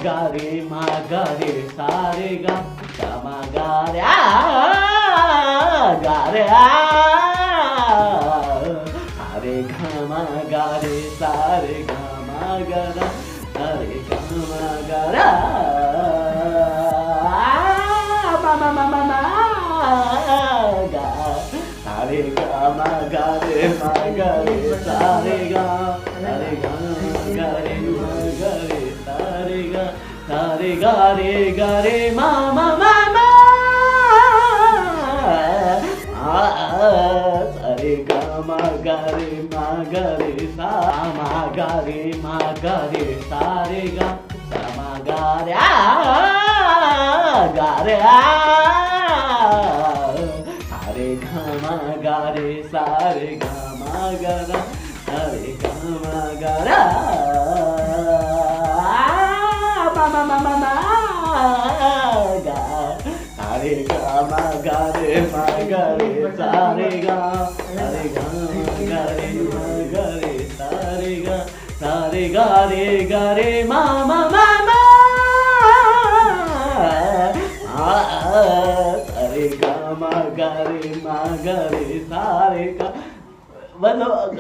ma ga re sa re ga ma ga re ga re re ga ma ga re sa re ga ma ga ra re ga ma ga ra ma ma ma ma ma ga sa re ga ma ga re sa re ga ma ga re ma ga re sa re ga ga re ma ma ma ma sa re ga ma ga re sa ma ga re sa re ga ma ga re ga re re ga ma ga re sa re ga ma ga ra re ga ma ga ra ma ma ma ma ma ga re ga ma ga re sa re ga ga re ma ga re sa re ga re ma ma ma ma sa re ga ma ga re sa re ga मतलब